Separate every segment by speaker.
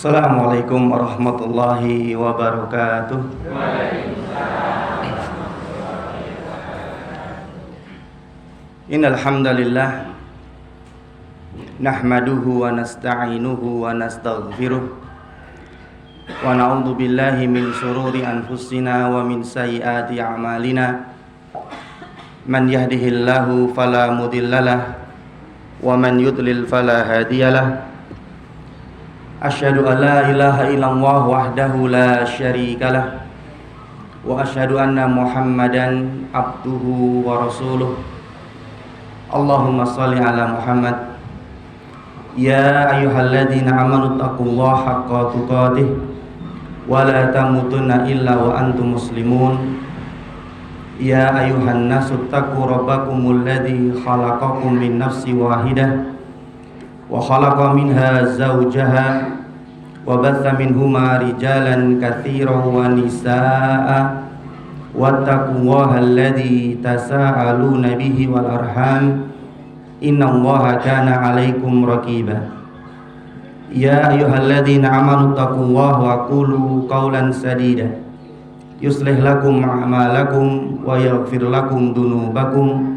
Speaker 1: Assalamualaikum warahmatullahi wabarakatuh. Innal hamdalillah nahmaduhu wa nasta'inuhu wa nastaghfiruh wa na'udzu billahi min shururi anfusina wa min sayyiati a'malina. Man yahdihillahu fala mudhillalah wa man yudlil fala hadiyalah. Asyhadu an la ilaha illallah wahdahu la syarikalah wa asyhadu anna Muhammadan abduhu wa rasuluh. Allahumma shalli ala Muhammad. Ya ayyuhalladzina amanu taqullaha haqqa tuqatih wa la tamutunna illa wa antum muslimun. Ya ayyuhan nasu taqu rabbakumul ladzi khalaqakum min nafsin wahidah wa khalaqa minha zawjaha wa batha minhuma rijalan katsiran wa nisaa'a wattaqullaha alladzi tasaaluna bihi wal arham innallaha kana 'alaikum raqiba. Ya ayyuhalladzina amanu taqullaha wa qulu qawlan sadida yuslih lakum a'malakum wa yaghfir lakum dhunubakum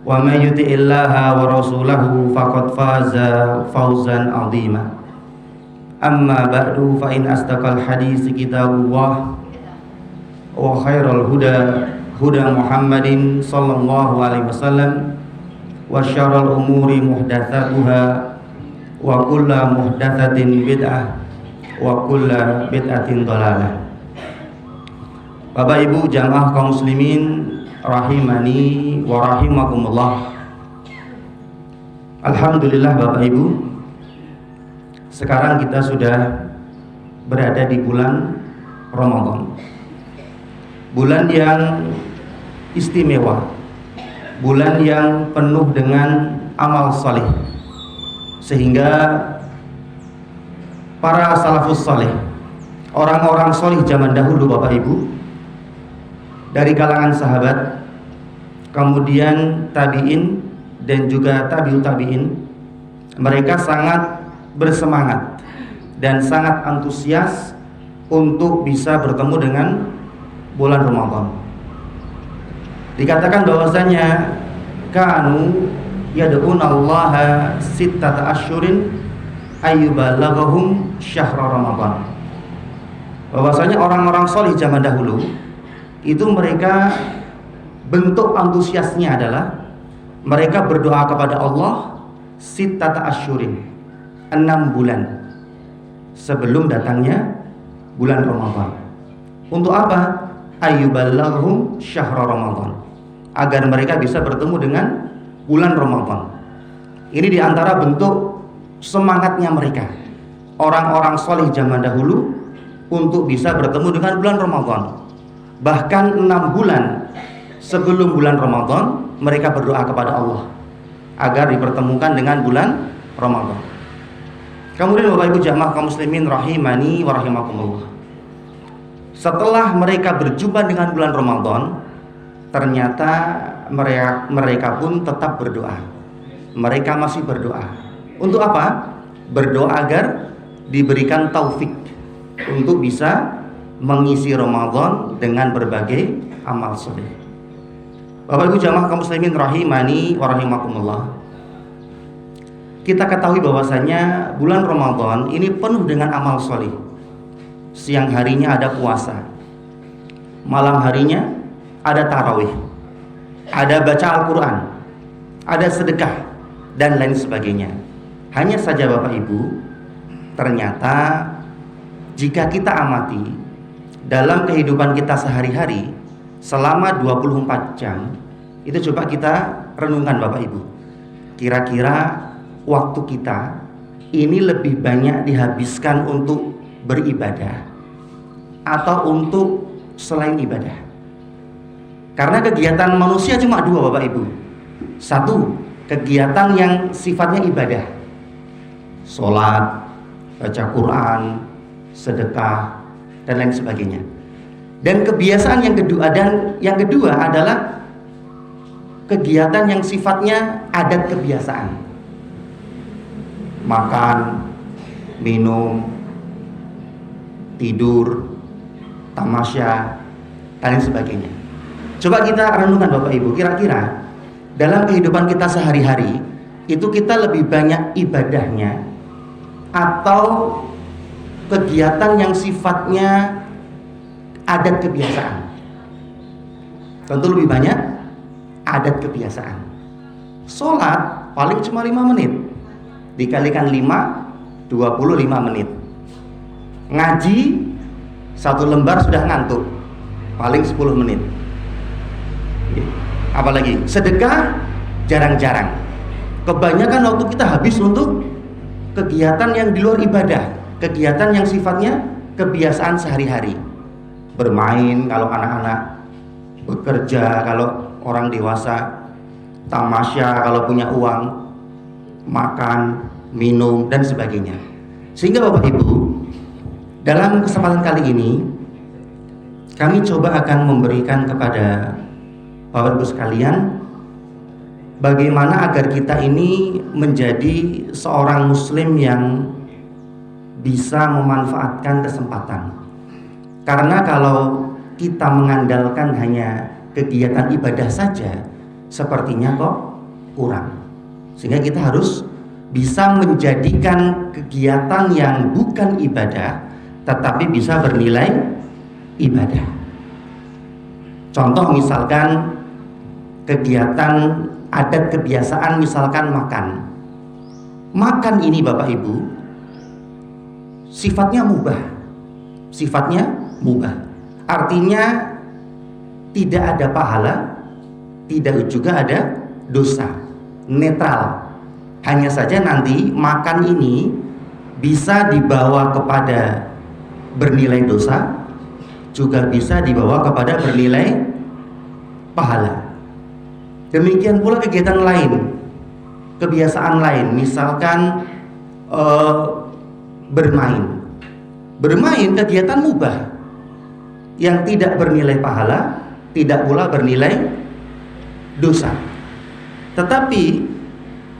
Speaker 1: wa may yuti'illaha wa rasulahu faqad faza fawzan 'azima. Amma ba'du fa in asdaqal hadits kitabullah wa khairal huda huda Muhammadin sallallahu alaihi wasallam wa syarrul umuri muhdatsatuha wa kullu muhdatsatin bid'ah wa kullu bid'atin dhalalah. Bapak Ibu jamaah kaum muslimin rahimani wa rahimakumullah. Alhamdulillah Bapak Ibu, sekarang kita sudah berada di bulan Ramadan, bulan yang istimewa, bulan yang penuh dengan amal saleh, sehingga para salafus saleh, orang-orang saleh zaman dahulu Bapak Ibu, dari kalangan sahabat, kemudian tabi'in dan juga tabi'ut tabi'in, mereka sangat bersemangat dan sangat antusias untuk bisa bertemu dengan bulan Ramadan. Dikatakan bahwasanya kanu yad'unallaha sittata asyurin ayyubalaghahum syahra Ramadan. Bahwasanya orang-orang saleh zaman dahulu itu mereka bentuk antusiasnya adalah mereka berdoa kepada Allah sittata asyurin, 6 bulan sebelum datangnya bulan Ramadan. Untuk apa? Ayyubalaghum syahra Ramadan, agar mereka bisa bertemu dengan bulan Ramadan. Ini diantara bentuk semangatnya mereka, orang-orang soleh zaman dahulu, untuk bisa bertemu dengan bulan Ramadan. Bahkan 6 bulan sebelum bulan Ramadan mereka berdoa kepada Allah agar dipertemukan dengan bulan Ramadan. Kemudian Bapak Ibu jamaah kaum muslimin rahimani wa rahimakumullah, setelah mereka berjumpa dengan bulan Ramadan, ternyata mereka pun tetap berdoa. Mereka masih berdoa. Untuk apa? Berdoa agar diberikan taufik untuk bisa mengisi Ramadan dengan berbagai amal soleh. Bapak Ibu jamaah kaum muslimin rahimani wa rahimakumullah, kita ketahui bahwasanya bulan Ramadan ini penuh dengan amal soleh. Siang harinya ada puasa, malam harinya ada tarawih, ada baca Al-Quran, ada sedekah, dan lain sebagainya. Hanya saja Bapak Ibu, ternyata jika kita amati dalam kehidupan kita sehari-hari selama 24 jam, itu coba kita renungkan Bapak Ibu, kira-kira waktu kita ini lebih banyak dihabiskan untuk beribadah atau untuk selain ibadah? Karena kegiatan manusia cuma 2 Bapak Ibu. 1, kegiatan yang sifatnya ibadah, sholat, baca Quran, sedekah, dan lain sebagainya. Dan kebiasaan yang kedua adalah kegiatan yang sifatnya adat kebiasaan, makan, minum, tidur, tamasya, dan lain sebagainya. Coba kita renungkan Bapak Ibu, kira-kira dalam kehidupan kita sehari-hari itu kita lebih banyak ibadahnya atau kegiatan yang sifatnya adat kebiasaan? Tentu lebih banyak adat kebiasaan. Sholat paling cuma 5 menit, dikalikan 5, 25 menit. Ngaji 1 lembar sudah ngantuk, paling 10 menit. Apalagi sedekah jarang-jarang. Kebanyakan waktu kita habis untuk kegiatan yang di luar ibadah, kegiatan yang sifatnya kebiasaan sehari-hari. Bermain kalau anak-anak, bekerja kalau orang dewasa, tamasya kalau punya uang, makan, minum, dan sebagainya. Sehingga Bapak Ibu, dalam kesempatan kali ini kami coba akan memberikan kepada Bapak Ibu sekalian bagaimana agar kita ini menjadi seorang muslim yang bisa memanfaatkan kesempatan. Karena kalau kita mengandalkan hanya kegiatan ibadah saja, sepertinya kok kurang. Sehingga kita harus bisa menjadikan kegiatan yang bukan ibadah tetapi bisa bernilai ibadah. Contoh misalkan kegiatan adat kebiasaan, misalkan makan. Makan ini Bapak Ibu sifatnya mubah. Sifatnya mubah. Artinya tidak ada pahala, tidak juga ada dosa. Netral. Hanya saja nanti makan ini bisa dibawa kepada bernilai dosa, juga bisa dibawa kepada bernilai pahala. Demikian pula kegiatan lain, kebiasaan lain, misalkan bermain. Bermain kegiatan mubah yang tidak bernilai pahala, tidak pula bernilai dosa. Tetapi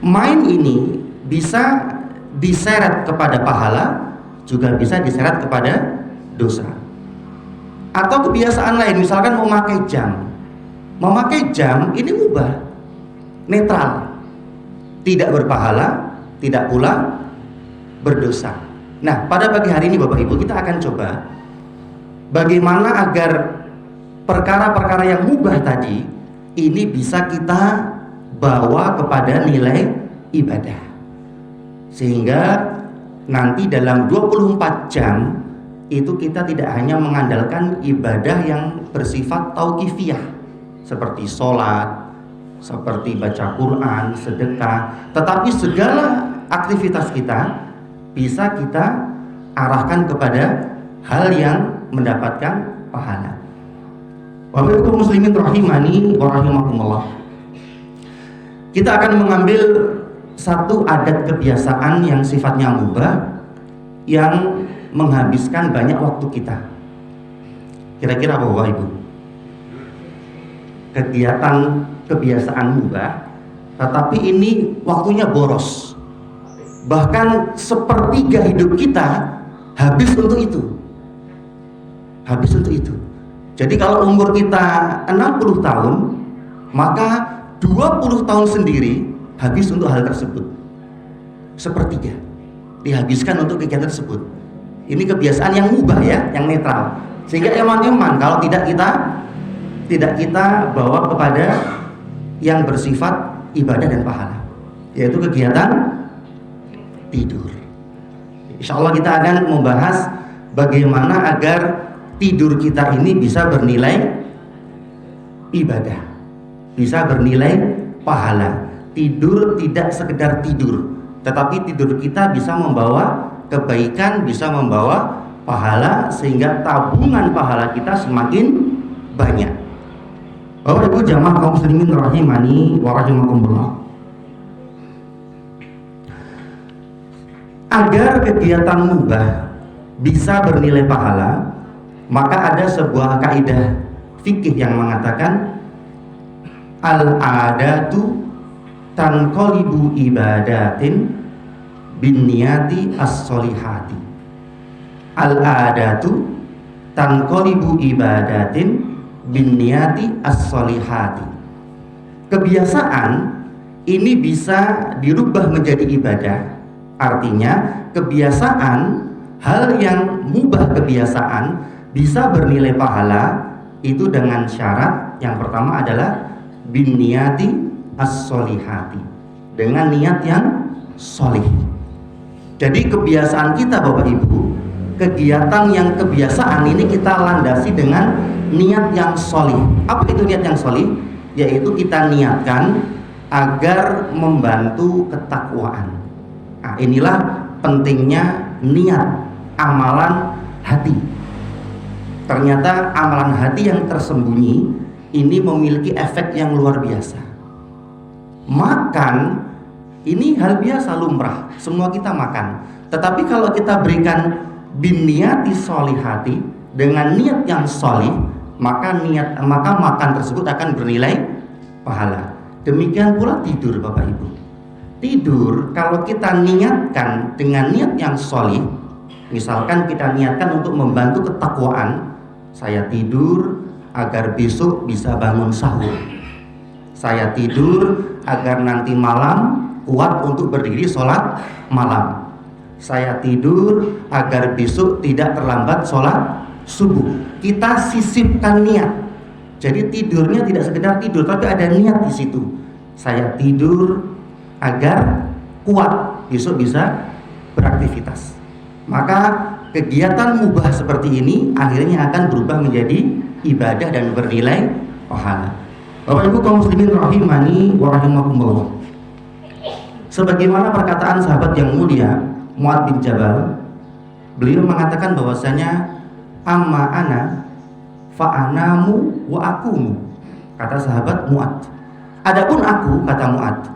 Speaker 1: main ini bisa diseret kepada pahala, juga bisa diseret kepada dosa. Atau kebiasaan lain, misalkan memakai jam. Memakai jam ini mubah, netral, tidak berpahala, tidak pula berdosa. Nah, pada pagi hari ini Bapak Ibu kita akan coba bagaimana agar perkara-perkara yang mubah tadi ini bisa kita bawa kepada nilai ibadah, sehingga nanti dalam 24 jam itu kita tidak hanya mengandalkan ibadah yang bersifat tauqifiyah seperti sholat, seperti baca Quran, sedekah, tetapi segala aktivitas kita bisa kita arahkan kepada hal yang mendapatkan pahala. Bapak Ibu muslimin rahimani wa rahimakumullah. Kita akan mengambil satu adat kebiasaan yang sifatnya mubah yang menghabiskan banyak waktu kita. Kira-kira apa Bapak Ibu? Kegiatan kebiasaan mubah, tetapi ini waktunya boros. Bahkan sepertiga hidup kita habis untuk itu. Habis untuk itu. Jadi kalau umur kita 60 tahun, maka 20 tahun sendiri habis untuk hal tersebut. Sepertiga dihabiskan untuk kegiatan tersebut. Ini kebiasaan yang mubah ya, yang netral. Sehingga eman-eman kalau tidak kita bawa kepada yang bersifat ibadah dan pahala, yaitu kegiatan tidur. Insya Allah kita akan membahas bagaimana agar tidur kita ini bisa bernilai ibadah, bisa bernilai pahala. Tidur tidak sekedar tidur, tetapi tidur kita bisa membawa kebaikan, bisa membawa pahala, sehingga tabungan pahala kita semakin banyak. Bapak Ibu jamaah kaum muslimin rahimani wa rahimakumullah. Agar kegiatan mubah bisa bernilai pahala, maka ada sebuah kaidah fikih yang mengatakan al-adatu tanqalibu ibadatin bin niyati as-solihati. al-adatu tanqalibu ibadatin binniyati as-solihati. Kebiasaan ini bisa dirubah menjadi ibadah. Artinya kebiasaan, hal yang mubah kebiasaan bisa bernilai pahala itu dengan syarat yang pertama adalah binniyati as-solihati, dengan niat yang solih. Jadi kebiasaan kita Bapak Ibu, kegiatan yang kebiasaan ini kita landasi dengan niat yang solih. Apa itu niat yang solih? Yaitu kita niatkan agar membantu ketakwaan. Nah, inilah pentingnya niat amalan hati. Ternyata amalan hati yang tersembunyi ini memiliki efek yang luar biasa. Makan ini hal biasa, lumrah, semua kita makan. Tetapi kalau kita berikan binniyati solihati, dengan niat yang solih, maka makan tersebut akan bernilai pahala. Demikian pula tidur Bapak Ibu. Tidur kalau kita niatkan dengan niat yang solih, misalkan kita niatkan untuk membantu ketakwaan, saya tidur agar besok bisa bangun sahur, saya tidur agar nanti malam kuat untuk berdiri sholat malam, saya tidur agar besok tidak terlambat sholat subuh. Kita sisipkan niat. Jadi tidurnya tidak sekedar tidur, tapi ada niat di situ. Saya tidur agar kuat besok bisa beraktivitas. Maka kegiatan mubah seperti ini akhirnya akan berubah menjadi ibadah dan bernilai pahala. Bapak Ibu kaum muslimin rahimani wa rahimakumullah. Sebagaimana perkataan sahabat yang mulia Mu'adz bin Jabal, beliau mengatakan bahwasanya amma ana fa anamu wa akumu. Kata sahabat Mu'adz, adapun aku, kata Mu'adz,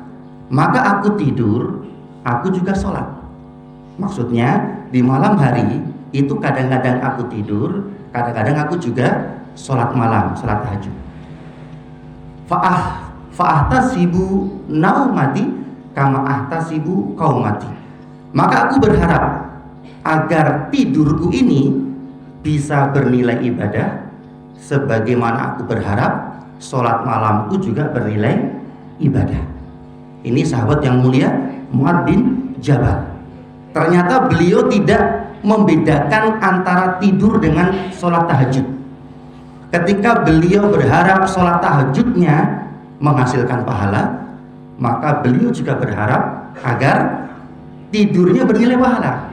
Speaker 1: maka aku tidur, aku juga sholat. Maksudnya di malam hari itu kadang-kadang aku tidur, kadang-kadang aku juga sholat malam, sholat tahajud. Fa'ahtasibu naumati kama ahtasibu qaumati. Maka aku berharap agar tidurku ini bisa bernilai ibadah, sebagaimana aku berharap sholat malamku juga bernilai ibadah. Ini sahabat yang mulia Mu'adz bin Jabal. Ternyata beliau tidak membedakan antara tidur dengan sholat tahajud. Ketika beliau berharap sholat tahajudnya menghasilkan pahala, maka beliau juga berharap agar tidurnya bernilai pahala.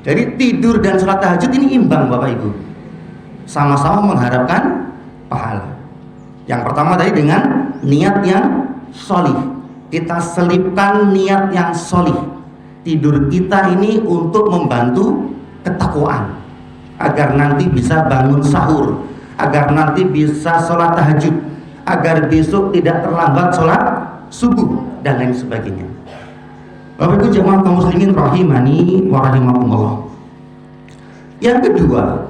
Speaker 1: Jadi tidur dan sholat tahajud ini imbang Bapak Ibu, sama-sama mengharapkan pahala. Yang pertama tadi dengan niat yang solih, kita selipkan niat yang solih. Tidur kita ini untuk membantu ketakwaan, agar nanti bisa bangun sahur, agar nanti bisa sholat tahajud, agar besok tidak terlambat sholat subuh dan lain sebagainya. Bapak Ibu jamaah kaum muslimin rahimani wa rahimakumullah. Yang kedua,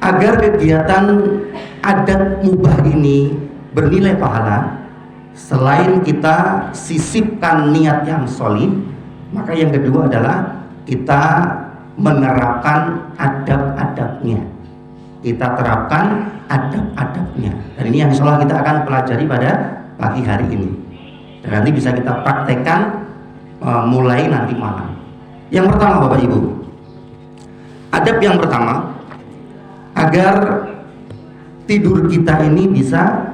Speaker 1: agar kegiatan adat mubah ini bernilai pahala, selain kita sisipkan niat yang solih, maka yang kedua adalah kita menerapkan adab-adabnya. Kita terapkan adab-adabnya. Dan ini yang insya Allah kita akan pelajari pada pagi hari ini. Dan nanti bisa kita praktekkan mulai nanti malam. Yang pertama Bapak Ibu, adab yang pertama, agar tidur kita ini bisa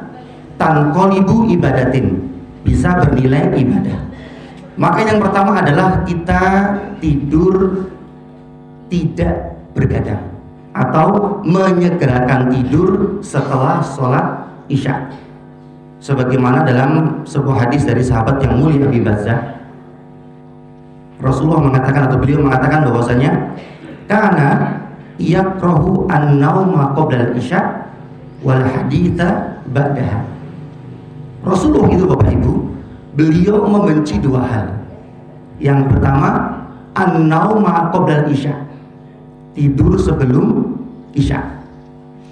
Speaker 1: tanqalibu ibadatin, bisa bernilai ibadah. Maka yang pertama adalah kita tidur tidak bergadang atau menyegerakan tidur setelah sholat isya. Sebagaimana dalam sebuah hadis dari sahabat yang mulia Abi Bazzah, Rasulullah mengatakan atau beliau mengatakan bahwasanya karena yakrahu an-nauma qabla al-isya wal haditha ba'daha. Rasulullah itu Bapak Ibu, beliau membenci dua hal. Yang pertama, an-nauma qabla al-isya, tidur sebelum isya.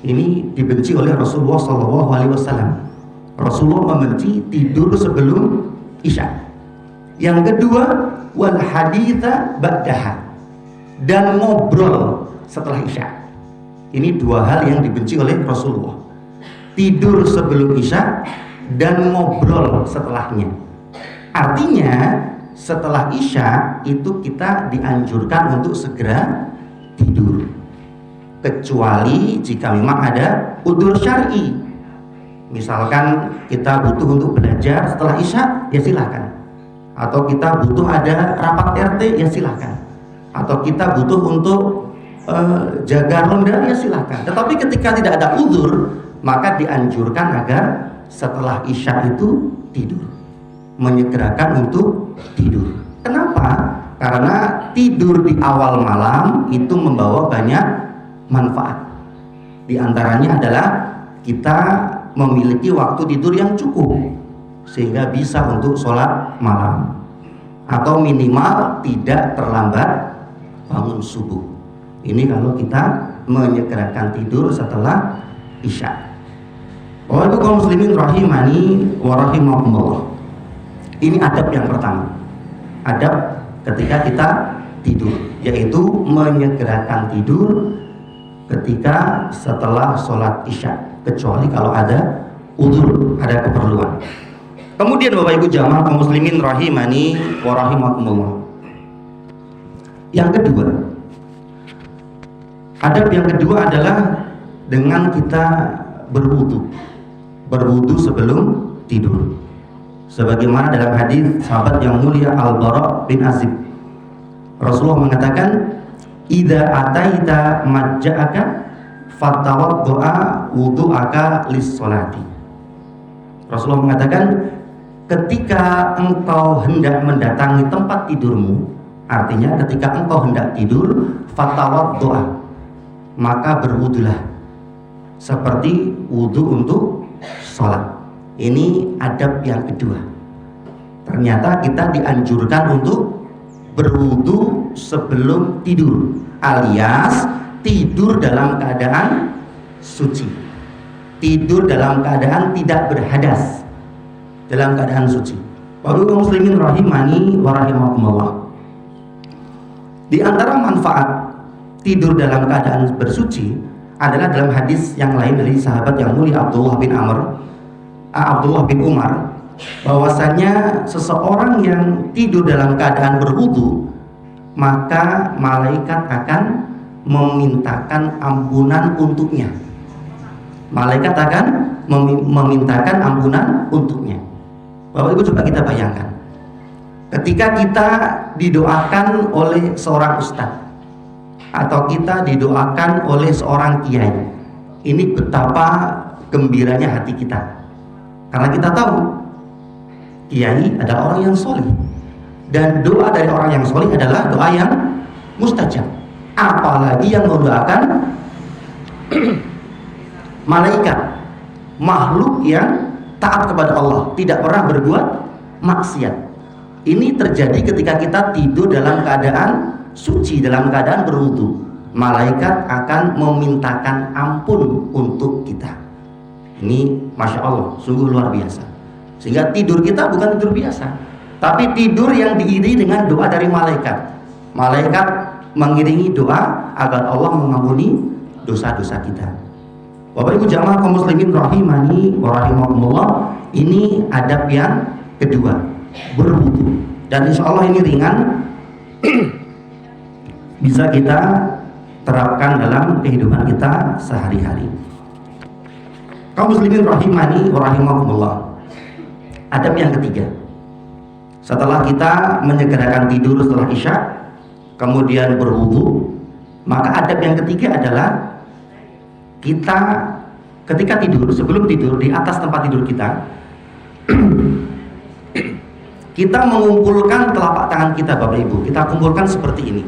Speaker 1: Ini dibenci oleh Rasulullah SAW. Rasulullah membenci tidur sebelum isya. Yang kedua, wal haditha ba'daha, dan ngobrol setelah isya. Ini dua hal yang dibenci oleh Rasulullah. Tidur sebelum isya dan ngobrol setelahnya. Artinya setelah isya itu kita dianjurkan untuk segera tidur, kecuali jika memang ada udzur syar'i. Misalkan kita butuh untuk belajar setelah isya, ya silahkan. Atau kita butuh ada rapat RT, ya silahkan. Atau kita butuh untuk jaga ronda, ya silahkan. Tetapi ketika tidak ada udzur, maka dianjurkan agar setelah isya itu tidur, menyegerakan untuk tidur. Kenapa? Karena tidur di awal malam itu membawa banyak manfaat. Di antaranya adalah kita memiliki waktu tidur yang cukup sehingga bisa untuk sholat malam, atau minimal tidak terlambat bangun subuh. Ini kalau kita menyegerakan tidur setelah isya. Wahai kaum muslimin rahimani wa rahimakumullah. Ini adab yang pertama. Adab ketika kita tidur, yaitu menyegerakan tidur ketika setelah sholat isya, kecuali kalau ada udzur, ada keperluan. Kemudian Bapak Ibu jamaah kaum muslimin rahimani wa rahimakumullah. Yang kedua, adab yang kedua adalah dengan kita berwudu sebelum tidur. Sebagaimana dalam hadis sahabat yang mulia Al-Bara bin Azib, Rasulullah mengatakan, "Idza ataita majja'aka fatawaddu'a wudu'aka lis-sholati." Rasulullah mengatakan, ketika engkau hendak mendatangi tempat tidurmu, artinya ketika engkau hendak tidur, fatawaddu'a, maka berwudulah seperti wudu untuk sholat. Ini adab yang kedua. Ternyata kita dianjurkan untuk berwudu sebelum tidur, alias tidur dalam keadaan suci, tidur dalam keadaan tidak berhadas, dalam keadaan suci. Bapak Ibu muslimin rahimani wa rahimakumullah. Di antara manfaat tidur dalam keadaan bersuci adalah dalam hadis yang lain dari sahabat yang mulia Abdullah bin Umar, bahwasanya seseorang yang tidur dalam keadaan berwudu, maka malaikat akan memintakan ampunan untuknya. Malaikat akan memintakan ampunan untuknya. Bapak Ibu coba kita bayangkan, ketika kita didoakan oleh seorang ustadz, atau kita didoakan oleh seorang kiai, ini betapa gembiranya hati kita, karena kita tahu kiai adalah orang yang solih, dan doa dari orang yang solih adalah doa yang mustajab. Apalagi yang mendoakan malaikat, makhluk yang taat kepada Allah, tidak pernah berbuat maksiat. Ini terjadi ketika kita tidur dalam keadaan suci, dalam keadaan berwudu. Malaikat akan memintakan ampun untuk kita. Ini Masya Allah, sungguh luar biasa. Sehingga tidur kita bukan tidur biasa, tapi tidur yang diiringi dengan doa dari malaikat. Malaikat mengiringi doa agar Allah mengampuni dosa-dosa kita. Bapak Ibu jamaah kaum muslimin rahimani wa rahimakumullah. Ini adab yang kedua, berwudu. Dan insya Allah ini ringan, bisa kita terapkan dalam kehidupan kita sehari-hari. Kaum muslimin rahimani wa rahimakumullah. Adab yang ketiga, setelah kita menyegerakan tidur setelah isya, kemudian berwudu, maka adab yang ketiga adalah kita ketika tidur, sebelum tidur, di atas tempat tidur kita, kita mengumpulkan telapak tangan kita, Bapak Ibu. Kita kumpulkan seperti ini,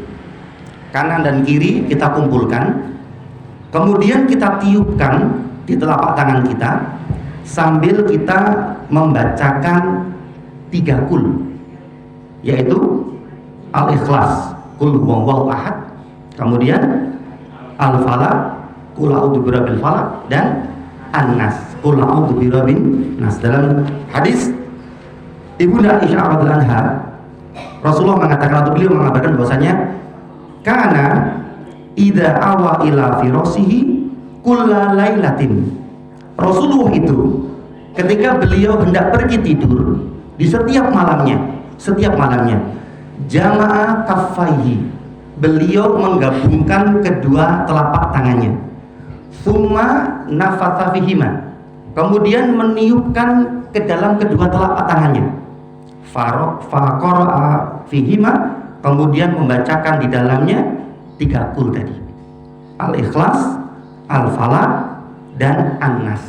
Speaker 1: kanan dan kiri kita kumpulkan, kemudian kita tiupkan di telapak tangan kita sambil kita membacakan 3 kul, yaitu Al-Ikhlas, Qul huwallahu ahad, kemudian Al-Falaq, Qul a'udzu birabbil falaq, dan An-Nas, Qul a'udzu birabbin nas. Dalam hadis Ibunda Aisyah radhiyallahu anha, Rasulullah mengatakan, atau beliau mengabarkan bahwasanya Kana idza awa ila firasihi kulla lailatin. Rasulullah itu ketika beliau hendak pergi tidur di setiap malamnya jama'a kaffaihi, beliau menggabungkan kedua telapak tangannya, summa nafatha fihima, kemudian meniupkan ke dalam kedua telapak tangannya, faqara'a fihima, kemudian membacakan di dalamnya 3 qul tadi, Al-Ikhlas, Al-Falaq, dan An-Nas.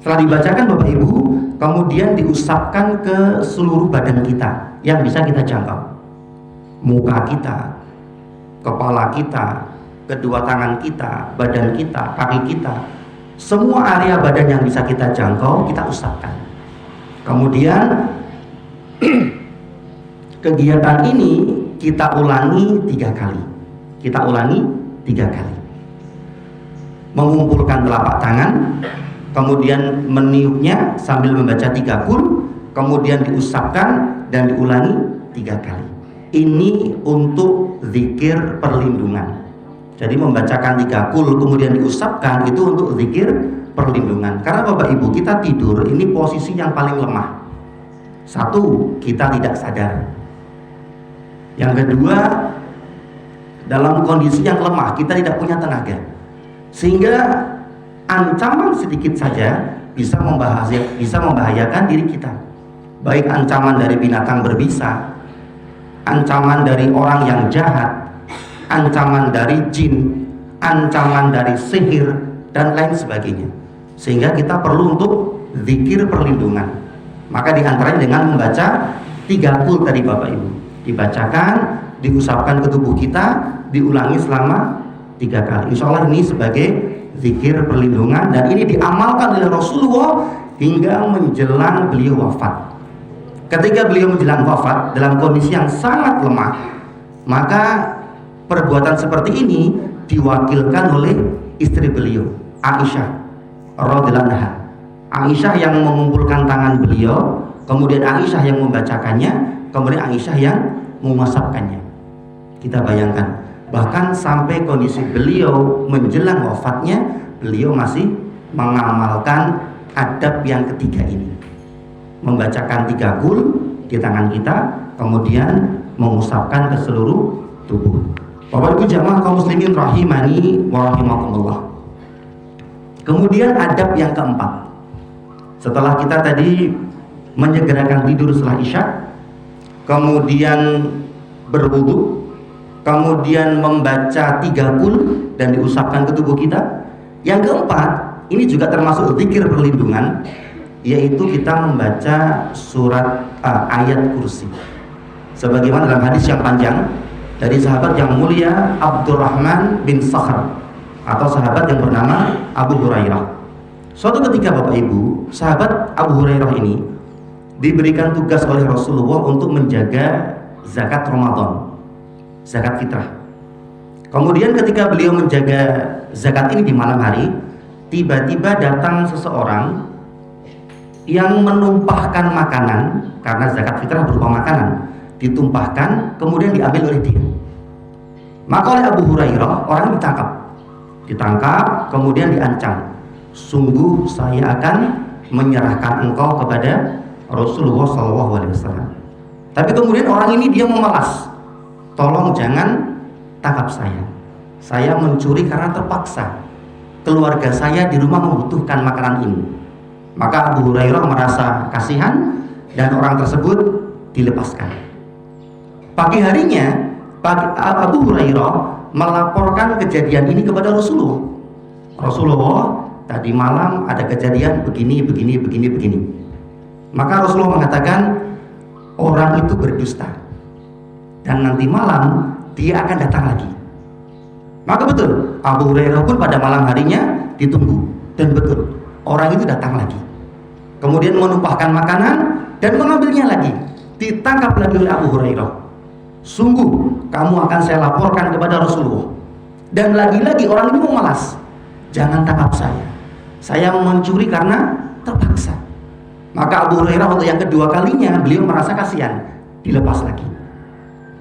Speaker 1: Setelah dibacakan Bapak Ibu, kemudian diusapkan ke seluruh badan kita yang bisa kita jangkau, muka kita, kepala kita, kedua tangan kita, badan kita, kaki kita, semua area badan yang bisa kita jangkau kita usapkan. Kemudian kegiatan ini kita ulangi 3 kali. Mengumpulkan telapak tangan, kemudian meniupnya sambil membaca 3 qul, kemudian diusapkan dan diulangi 3 kali. Ini untuk zikir perlindungan. Jadi membacakan 3 qul kemudian diusapkan itu untuk zikir perlindungan. Karena Bapak Ibu, kita tidur ini posisi yang paling lemah. 1, kita tidak sadar. Yang kedua, dalam kondisi yang lemah, kita tidak punya tenaga, sehingga ancaman sedikit saja bisa membahayakan diri kita. Baik ancaman dari binatang berbisa, ancaman dari orang yang jahat, ancaman dari jin, ancaman dari sihir, dan lain sebagainya. Sehingga kita perlu untuk zikir perlindungan. Maka diantaranya dengan membaca 3 qul tadi Bapak Ibu, dibacakan, diusapkan ke tubuh kita, diulangi selama 3 kali. Insya Allah ini sebagai zikir perlindungan, dan ini diamalkan oleh Rasulullah hingga menjelang beliau wafat. Ketika beliau menjelang wafat dalam kondisi yang sangat lemah, maka perbuatan seperti ini diwakilkan oleh istri beliau, Aisyah radhiyallahu anha. Aisyah yang mengumpulkan tangan beliau, kemudian Aisyah yang membacakannya, kemudian Aisyah yang memasapkannya. Kita bayangkan, bahkan sampai kondisi beliau menjelang wafatnya, beliau masih mengamalkan adab yang ketiga ini, membacakan 3 qul di tangan kita, kemudian mengusapkan ke seluruh tubuh. Bapak Ibu jamaah kaum muslimin rahimani wa rahimakumullah. Kemudian adab yang keempat, setelah kita tadi menyegerakan tidur setelah isya, kemudian berwudu, kemudian membaca 3 qul dan diusapkan ke tubuh kita. Yang keempat, ini juga termasuk zikir perlindungan, yaitu kita membaca surat ayat kursi. Sebagaimana dalam hadis yang panjang dari sahabat yang mulia Abdurrahman bin Sakhr, atau sahabat yang bernama Abu Hurairah. Suatu ketika Bapak Ibu, sahabat Abu Hurairah ini diberikan tugas oleh Rasulullah untuk menjaga zakat Ramadan, zakat fitrah. Kemudian ketika beliau menjaga zakat ini di malam hari, tiba-tiba datang seseorang yang menumpahkan makanan, karena zakat fitrah berupa makanan, ditumpahkan kemudian diambil oleh dia. Maka oleh Abu Hurairah orang ditangkap kemudian diancam, sungguh saya akan menyerahkan engkau kepada Rasulullah SAW. Tapi kemudian orang ini dia memelas, tolong jangan tangkap saya mencuri karena terpaksa, keluarga saya di rumah membutuhkan makanan ini. Maka Abu Hurairah merasa kasihan dan orang tersebut dilepaskan. Pagi harinya Abu Hurairah melaporkan kejadian ini kepada Rasulullah. Rasulullah, tadi malam ada kejadian begini. Maka Rasulullah mengatakan orang itu berdusta dan nanti malam dia akan datang lagi. Maka betul, Abu Hurairah pun pada malam harinya ditunggu, dan betul orang itu datang lagi, kemudian menumpahkan makanan dan mengambilnya lagi. Ditangkap lagi oleh Abu Hurairah. Sungguh kamu akan saya laporkan kepada Rasulullah. Dan lagi-lagi orang ini memalas, jangan tangkap saya mencuri karena terpaksa. Maka Abu Hurairah untuk yang kedua kalinya beliau merasa kasihan, dilepas lagi.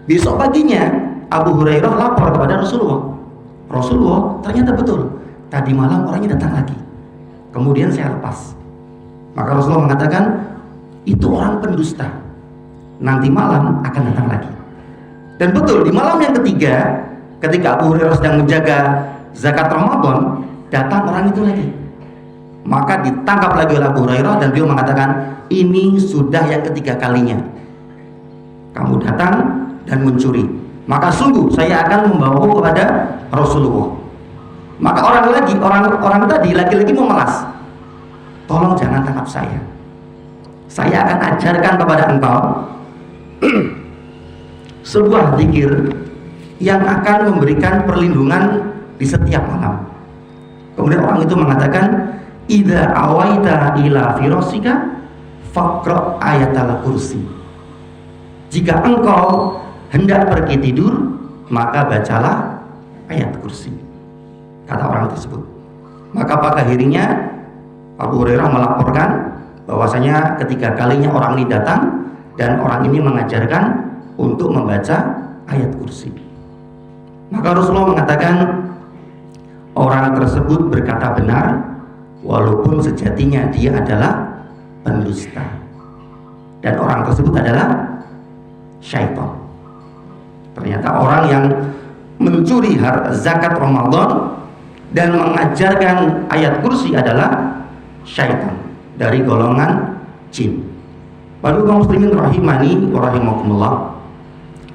Speaker 1: Besok paginya Abu Hurairah lapor kepada Rasulullah. Rasulullah, ternyata betul, tadi malam orangnya datang lagi. Kemudian saya lepas. Maka Rasulullah mengatakan, itu orang pendusta, nanti malam akan datang lagi. Dan betul, di malam yang ketiga, ketika Abu Hurairah sedang menjaga zakat Ramadan, datang orang itu lagi. Maka ditangkap lagi oleh Abu Hurairah dan beliau mengatakan, ini sudah yang ketiga kalinya kamu datang dan mencuri, maka sungguh saya akan membawamu kepada Rasulullah. Maka orang tadi lagi-lagi memelas, tolong jangan tangkap saya akan ajarkan kepada engkau sebuah zikir yang akan memberikan perlindungan di setiap malam. Kemudian orang itu mengatakan, idza awaita ila firasika faqra ayatal kursi. Jika engkau hendak pergi tidur, maka bacalah ayat kursi, kata orang tersebut. Maka pada akhirnya Abu Hurairah melaporkan bahwasanya ketiga kalinya orang ini datang dan orang ini mengajarkan untuk membaca ayat kursi. Maka Rasulullah mengatakan, orang tersebut berkata benar walaupun sejatinya dia adalah pendusta, dan orang tersebut adalah syaitan. Ternyata orang yang mencuri zakat Ramadan dan mengajarkan ayat kursi adalah syaitan dari golongan jin. Baru kaum muslimin rahimani wa rahimakumullah.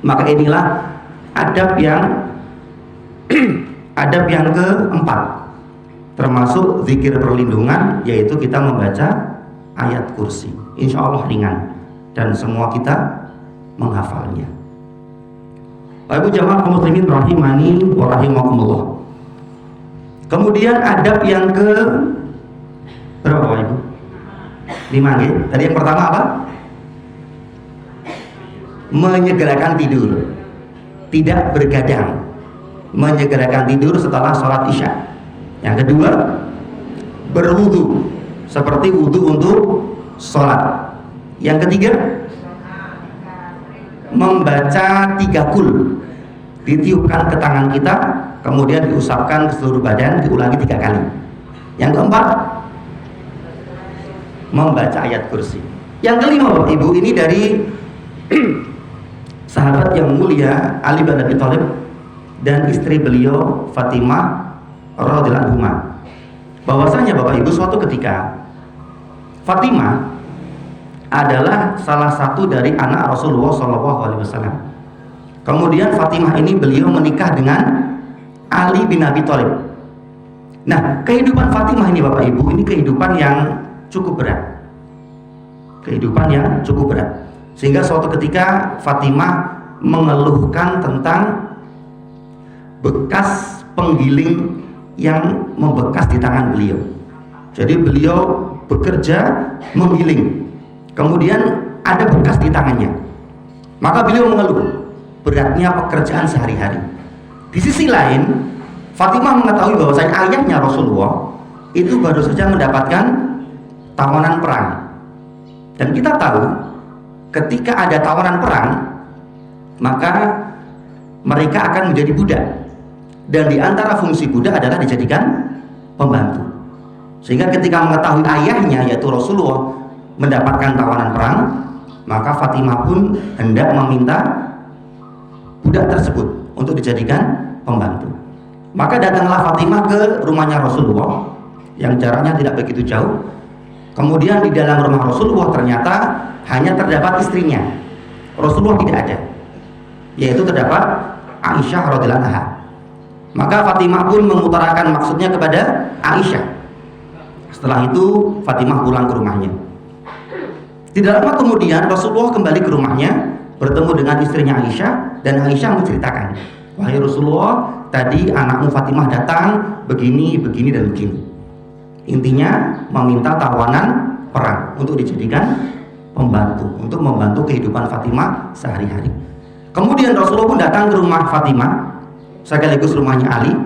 Speaker 1: Maka inilah adab yang adab yang keempat, termasuk zikir perlindungan, yaitu kita membaca ayat kursi. Insya Allah ringan dan semua kita menghafalnya. Bapak jamaah kaum muslimin rahimani wa rahimakumullah. Kemudian adab yang ke berapa Bapak Ibu? 5 nggih. Tadi yang pertama apa? Menyegerakan tidur, tidak bergadang, menyegerakan tidur setelah sholat isya. Yang kedua, berwudu seperti wudu untuk sholat. Yang ketiga, membaca 3 kul, ditiupkan ke tangan kita, kemudian diusapkan ke seluruh badan, diulangi 3 kali. Yang keempat, membaca ayat kursi. Yang kelima Bapak Ibu, ini dari sahabat yang mulia Ali bin Abi Thalib dan istri beliau Fatimah radhiyallahu anha, bahwasanya Bapak Ibu suatu ketika Fatimah adalah salah satu dari anak Rasulullah SAW. Kemudian Fatimah ini beliau menikah dengan Ali bin Abi Thalib. Nah, kehidupan Fatimah ini Bapak Ibu, ini kehidupan yang cukup berat. Kehidupan yang cukup berat. Sehingga suatu ketika Fatimah mengeluhkan tentang bekas penggiling yang membekas di tangan beliau. Jadi beliau bekerja menggiling, kemudian ada bekas di tangannya. Maka beliau mengeluh beratnya pekerjaan sehari-hari. Di sisi lain, Fatimah mengetahui bahwasanya ayahnya Rasulullah itu baru saja mendapatkan tawanan perang. Dan kita tahu ketika ada tawanan perang, maka mereka akan menjadi budak. Dan di antara fungsi budak adalah dijadikan pembantu. Sehingga ketika mengetahui ayahnya yaitu Rasulullah mendapatkan tawanan perang, maka Fatimah pun hendak meminta budak tersebut untuk dijadikan pembantu. Maka datanglah Fatimah ke rumahnya Rasulullah yang jaraknya tidak begitu jauh. Kemudian di dalam rumah Rasulullah ternyata hanya terdapat istrinya, Rasulullah tidak ada, yaitu terdapat Aisyah radhiyallahu anha. Maka Fatimah pun mengutarakan maksudnya kepada Aisyah. Setelah itu Fatimah pulang ke rumahnya. Tidak lama kemudian Rasulullah kembali ke rumahnya, bertemu dengan istrinya Aisyah, dan Aisyah menceritakan, wahai Rasulullah, tadi anakmu Fatimah datang begini, begini, dan begini. Intinya meminta tawanan perang untuk dijadikan pembantu, untuk membantu kehidupan Fatimah sehari-hari. Kemudian Rasulullah pun datang ke rumah Fatimah, sekaligus rumahnya Ali.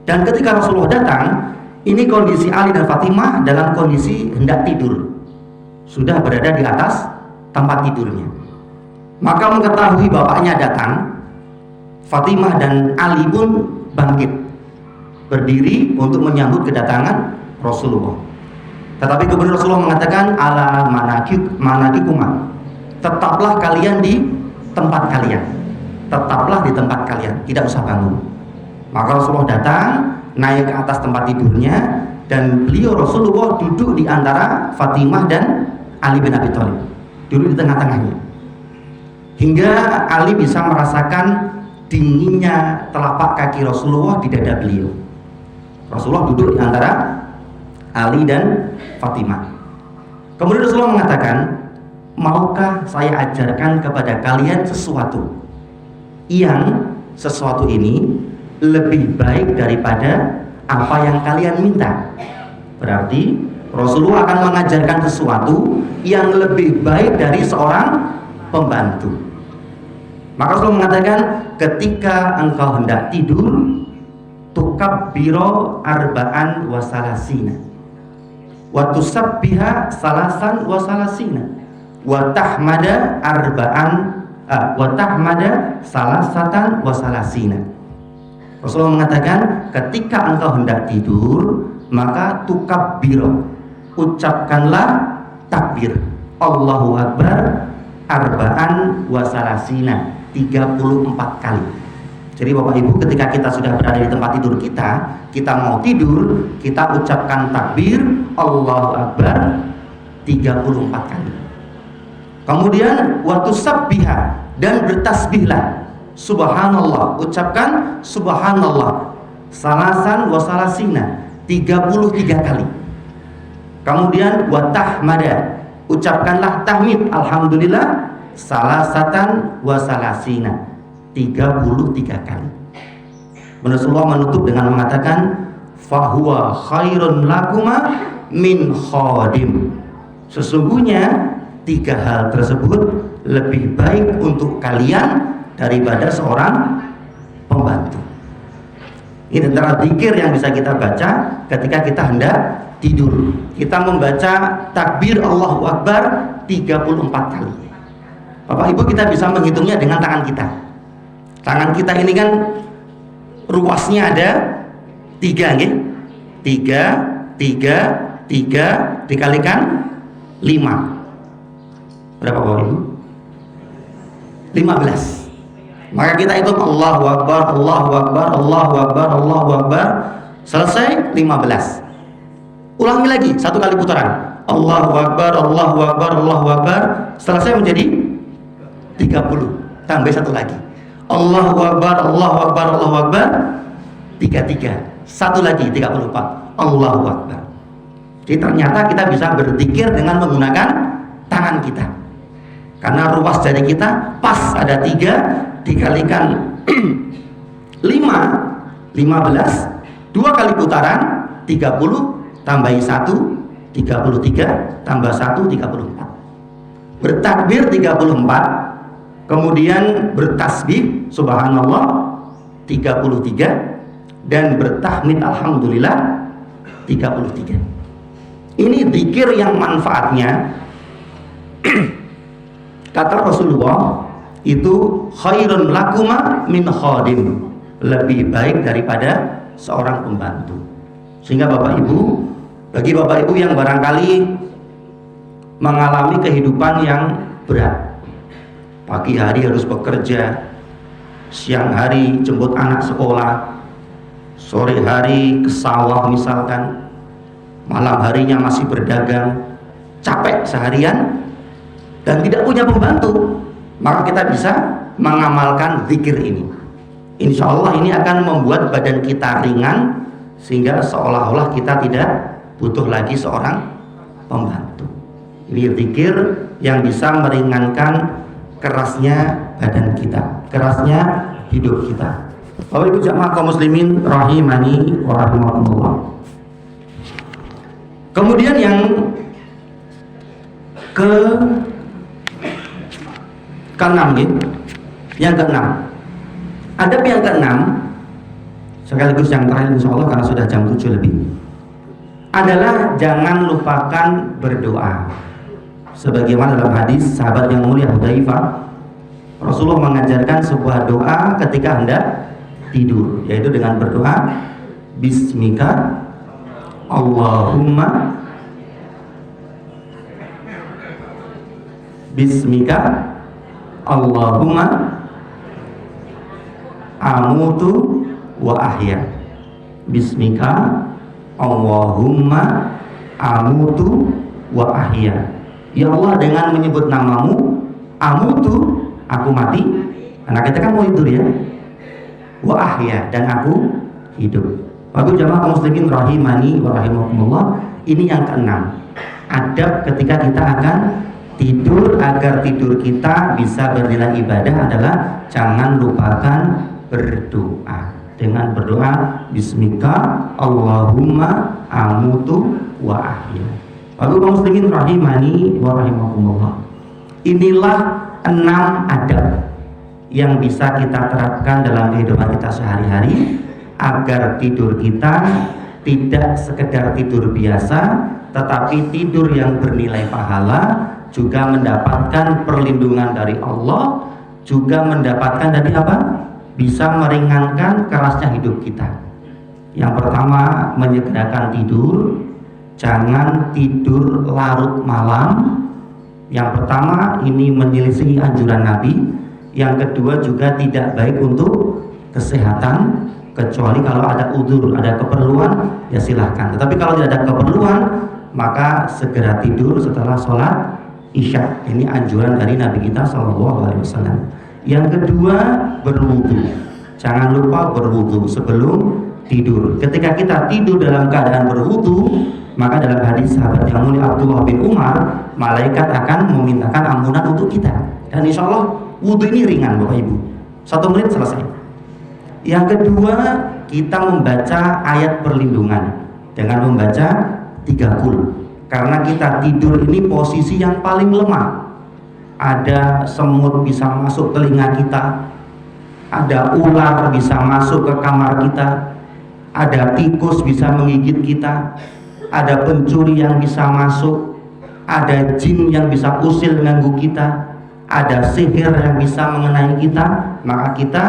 Speaker 1: Dan ketika Rasulullah datang, ini kondisi Ali dan Fatimah dalam kondisi hendak tidur, sudah berada di atas tempat tidurnya. Maka mengetahui bapaknya datang, Fatimah dan Ali pun bangkit, berdiri untuk menyambut kedatangan Rasulullah. Tetapi kemudian Rasulullah mengatakan, ala manakikuma, tetaplah kalian di tempat kalian, tetaplah di tempat kalian, tidak usah bangun. Maka Rasulullah datang, naik ke atas tempat tidurnya, dan beliau Rasulullah duduk di antara Fatimah dan Ali bin Abi Thalib, duduk di tengah-tengahnya, hingga Ali bisa merasakan dinginnya telapak kaki Rasulullah di dada beliau. Rasulullah duduk di antara Ali dan Fatimah. Kemudian Rasulullah mengatakan, maukah saya ajarkan kepada kalian sesuatu yang sesuatu ini lebih baik daripada apa yang kalian minta? Berarti Rasulullah akan mengajarkan sesuatu yang lebih baik dari seorang pembantu. Maka Rasulullah mengatakan, ketika engkau hendak tidur, tukabbiro arba'an wa salasina, wa tusabbiha salasan wa salasina, wa tahmada salasatan wa salasina. Rasulullah mengatakan, ketika engkau hendak tidur, maka tukabbiro, ucapkanlah takbir, Allahu Akbar, arba'an wa salasina, 34 kali. Jadi Bapak Ibu, ketika kita sudah berada di tempat tidur kita mau tidur, kita ucapkan takbir Allahu Akbar 34 kali. Kemudian waktu sabbiha, dan bertasbihlah subhanallah, ucapkan subhanallah salasan wa salasina, 33 kali. Kemudian watahmada, ucapkanlah tahmid alhamdulillah salasatan wa salasina, 33 kali. Rasulullah menutup dengan mengatakan, fahuwa khairun lakuma min khadim, sesungguhnya 3 hal tersebut lebih baik untuk kalian daripada seorang pembantu. Ini antara zikir yang bisa kita baca ketika kita hendak tidur. Kita membaca takbir Allahu Akbar 34 kali. Bapak Ibu, kita bisa menghitungnya dengan tangan kita. Tangan kita ini kan ruasnya ada 3, nggih? 3 dikalikan 5. Berapa Bapak Ibu? 15. Maka kita hitung Allahu Akbar, Allahu Akbar, Allahu Akbar, Allahu Akbar, selesai 15. Ulangi lagi 1 kali putaran, Allahu Akbar, Allahu Akbar, Allahu Akbar, selesai menjadi 30. Tambah 1 lagi, Allahu Akbar, Allahu Akbar, Allahu Akbar, 33. 1 lagi 34, Allahu Akbar. Jadi ternyata kita bisa berzikir dengan menggunakan tangan kita, karena ruas jari kita pas ada 3 dikalikan 5, 15, 2 kali putaran 30, tambahi 1, 33, tambah 1, 34. Bertakbir 34, kemudian bertasbih subhanallah 33, dan bertahmid alhamdulillah 33. Ini zikir yang manfaatnya kata Rasulullah itu khairun lakuma min khadim, lebih baik daripada seorang pembantu. Sehingga Bapak Ibu, bagi Bapak Ibu yang barangkali mengalami kehidupan yang berat, pagi hari harus bekerja, siang hari jemput anak sekolah, sore hari ke sawah misalkan, malam harinya masih berdagang, capek seharian dan tidak punya pembantu, maka kita bisa mengamalkan zikir ini. Insya Allah ini akan membuat badan kita ringan, sehingga seolah-olah kita tidak butuh lagi seorang pembantu. Ini zikir yang bisa meringankan kerasnya badan kita, kerasnya hidup kita. Bapak Ibu jamaah kaum muslimin rahimani wa rahimakumullah. Kemudian yang keenam, yang keenam, adab yang keenam sekaligus yang terakhir insya Allah karena sudah jam 7 lebih, adalah jangan lupakan berdoa. Sebagaimana dalam hadis sahabat yang mulia Hudzaifah Rasulullah mengajarkan sebuah doa ketika hendak tidur, yaitu dengan berdoa Bismika Allahumma Bismika Allahumma amutu wa ahya. Bismika Allahumma amutu wa ahya. Ya Allah, dengan menyebut namamu, amutu, aku mati, karena kita kan mau tidur ya, wa ahya, dan aku hidup. Bagus jamaah muslimin rahimani wa rahimakumullah. Ini yang keenam, adab ketika kita akan tidur agar tidur kita bisa bernilai ibadah adalah jangan lupakan berdoa. Dengan berdoa Bismika Allahumma amutu wa ahya. Bagus muslimin rahimani wa rahimakumullah. Inilah 6 adab yang bisa kita terapkan dalam kehidupan kita sehari-hari agar tidur kita tidak sekedar tidur biasa, tetapi tidur yang bernilai pahala, juga mendapatkan perlindungan dari Allah, juga mendapatkan tadi apa? Bisa meringankan kerasnya hidup kita. Yang pertama, menyegerakan tidur, jangan tidur larut malam. Yang pertama, ini menyelisihi anjuran Nabi. Yang kedua, juga tidak baik untuk kesehatan, kecuali kalau ada udzur, ada keperluan, ya silahkan. Tetapi kalau tidak ada keperluan, maka segera tidur setelah sholat Isya. Ini anjuran dari Nabi kita SAW. Yang kedua, berwudu. Jangan lupa berwudu sebelum tidur. Ketika kita tidur dalam keadaan berwudu, maka dalam hadis sahabat yang mulia Abdullah bin Umar, malaikat akan memintakan ampunan untuk kita. Dan insya Allah wudu ini ringan Bapak Ibu, 1 menit selesai. Yang kedua, kita membaca ayat perlindungan dengan membaca 3 qul. Karena kita tidur ini posisi yang paling lemah. Ada semut bisa masuk telinga kita, ada ular bisa masuk ke kamar kita, ada tikus bisa menggigit kita, ada pencuri yang bisa masuk, ada jin yang bisa usil mengganggu kita, ada sihir yang bisa mengenai kita. Maka kita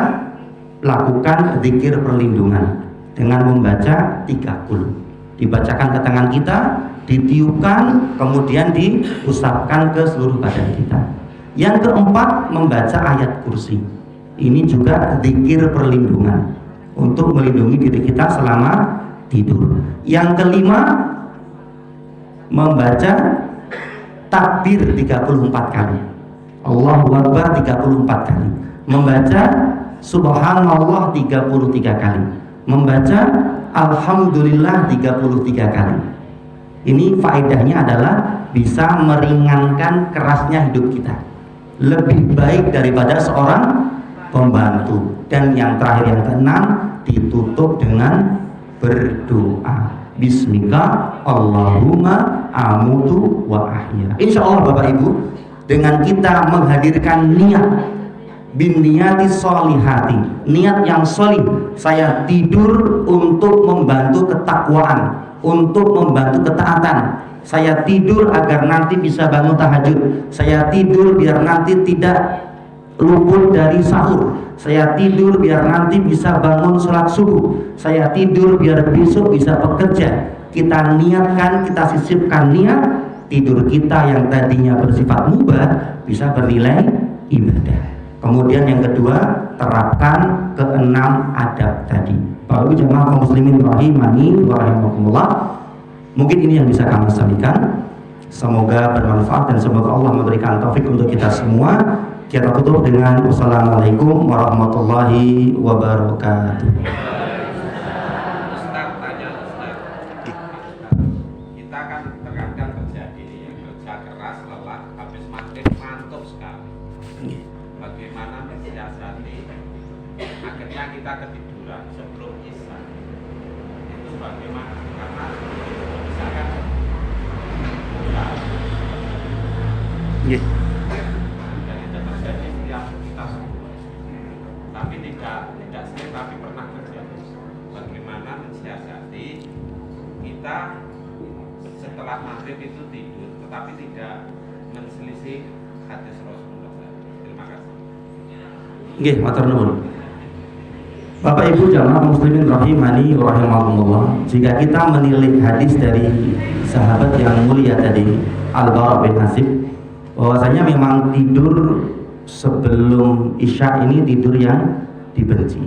Speaker 1: lakukan zikir perlindungan dengan membaca 3 qul. Dibacakan ke tangan kita, ditiupkan, kemudian diusapkan ke seluruh badan kita. Yang keempat, membaca ayat kursi. Ini juga zikir perlindungan untuk melindungi diri kita selama tidur. Yang kelima, membaca takbir 34 kali, Allahu Akbar 34 kali, membaca subhanallah 33 kali, membaca alhamdulillah 33 kali. Ini faedahnya adalah bisa meringankan kerasnya hidup kita, lebih baik daripada seorang pembantu. Dan yang terakhir, yang keenam, ditutup dengan berdoa Bismika Allahumma amutu wa ahya. Insya Allah Bapak Ibu, dengan kita menghadirkan niat bin niyati solihati, niat yang solih, saya tidur untuk membantu ketakwaan, untuk membantu ketaatan. Saya tidur agar nanti bisa bangun tahajud. Saya tidur biar nanti tidak luput dari sahur. Saya tidur biar nanti bisa bangun sholat subuh. Saya tidur biar besok bisa bekerja. Kita niatkan, kita sisipkan niat, tidur kita yang tadinya bersifat mubah bisa bernilai ibadah. Kemudian yang kedua, terapkan ke-6 adab tadi. Bapak Ibu jamaah kaum muslimin rahimani wa rahimakumullah. Mungkin ini yang bisa kami sampaikan. Semoga bermanfaat dan semoga Allah memberikan taufik untuk kita semua. Kita tutup dengan wassalamualaikum warahmatullahi wabarakatuh.
Speaker 2: Ustaz, tanya Ustaz. Kita kan terkadang terjadi kerja keras, lelah, habis maghrib ngantuk sekali. Bagaimana mensiasati akhirnya kita ketiduran sebelum isya? Itu bagaimana? Karena misalkan dan itu terjadi setiap kita semua. Tapi tidak sering, tapi pernah terjadi. Bagaimana mensiasati kita setelah maghrib itu tidur, tetapi tidak menselisih hadis Rasulullah. Terima kasih.
Speaker 1: Nggih, matur nuwun. Bapak Ibu jamaah muslimin rahimani wa rahimakumullah. Jika kita menilik hadis dari sahabat yang mulia tadi, Al-Bara bin Azib, bahwasanya memang tidur sebelum Isya ini tidur yang dibenci.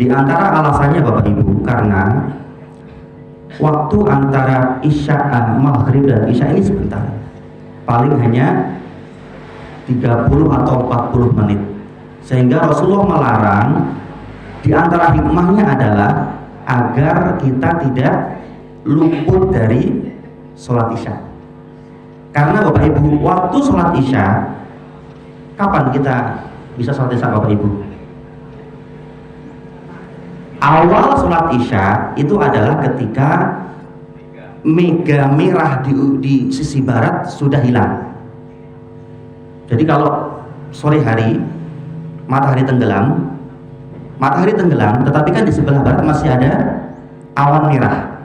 Speaker 1: Di antara alasannya Bapak Ibu, karena waktu antara Isya, Maghrib dan Isya ini sebentar, paling hanya 30 atau 40 menit, sehingga Rasulullah melarang. Di antara hikmahnya adalah agar kita tidak luput dari sholat Isya. Karena Bapak Ibu, waktu sholat Isya, kapan kita bisa sholat Isya Bapak Ibu? Awal sholat Isya itu adalah ketika mega merah di sisi barat sudah hilang. Jadi kalau sore hari matahari tenggelam, tetapi kan di sebelah barat masih ada awan merah.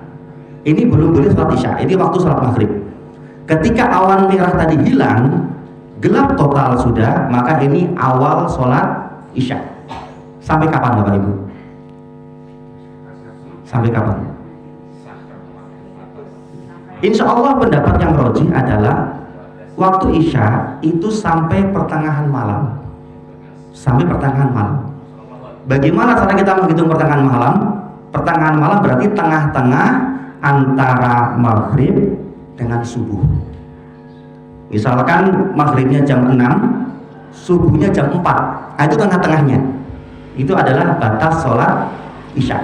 Speaker 1: Ini belum boleh sholat Isya, ini waktu sholat Maghrib. Ketika awan merah tadi hilang, gelap total sudah, maka ini awal sholat Isya. Sampai kapan Bapak Ibu? Sampai kapan? Insya Allah pendapat yang rajih adalah waktu Isya itu sampai pertengahan malam. Sampai pertengahan malam. Bagaimana cara kita menghitung pertengahan malam? Pertengahan malam berarti tengah-tengah antara maghrib dengan subuh. Misalkan maghribnya jam 6, subuhnya jam 4. Nah, itu tengah-tengahnya. Itu adalah batas sholat Isya.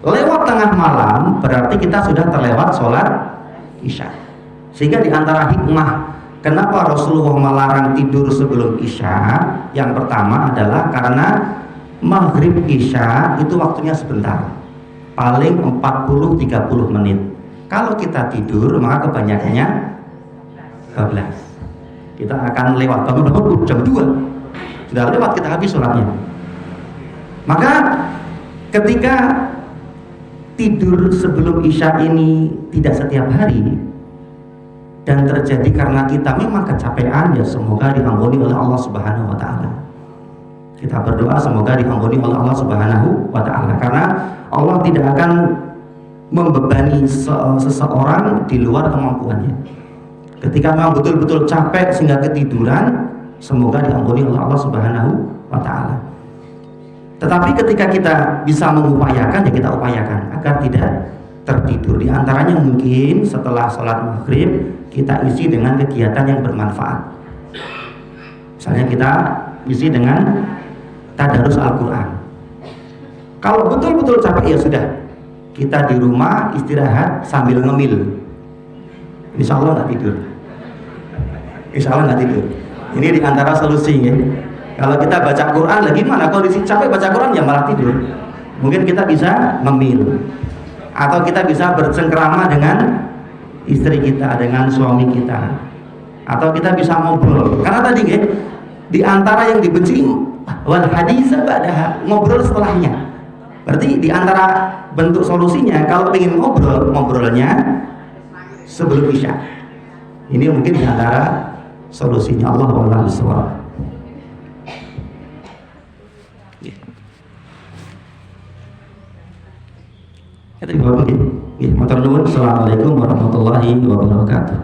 Speaker 1: Lewat tengah malam berarti kita sudah terlewat sholat Isya. Sehingga di antara hikmah kenapa Rasulullah melarang tidur sebelum Isya, yang pertama adalah karena Maghrib Isya itu waktunya sebentar, paling 40-30 menit. Kalau kita tidur maka kebanyakannya 12. Kita akan lewat jam 2 sudah lewat, kita habis sholatnya. Maka ketika tidur sebelum Isya ini tidak setiap hari dan terjadi karena kita memang kecapean, ya semoga diampuni oleh Allah Subhanahu wa taala. Kita berdoa semoga diampuni oleh Allah Subhanahu wa taala, karena Allah tidak akan membebani seseorang di luar kemampuannya. Ketika memang betul-betul capek sehingga ketiduran, semoga diampuni oleh Allah Subhanahu wa taala. Tetapi ketika kita bisa mengupayakan, ya kita upayakan agar tidak tertidur. Di antaranya mungkin setelah sholat Maghrib kita isi dengan kegiatan yang bermanfaat. Misalnya kita isi dengan tadarus Al-Quran. Kalau betul-betul capek, ya sudah, kita di rumah istirahat sambil ngemil. Insya Allah nggak tidur. Insya Allah nggak tidur. Ini di antara solusi ya. Kalau kita baca Quran, lagi gimana? Kondisi capek baca Quran ya malah tidur. Mungkin kita bisa ngemil, atau kita bisa bercengkrama dengan istri kita, dengan suami kita, atau kita bisa ngobrol. Karena tadi ya, di antara yang dibenci wal hadis ba'daha, ngobrol setelahnya. Berarti di antara bentuk solusinya, kalau ingin ngobrol, ngobrolnya sebelum Isya. Ini mungkin di antara solusinya. Allah a'lam bishawab. Assalamualaikum warahmatullahi wabarakatuh.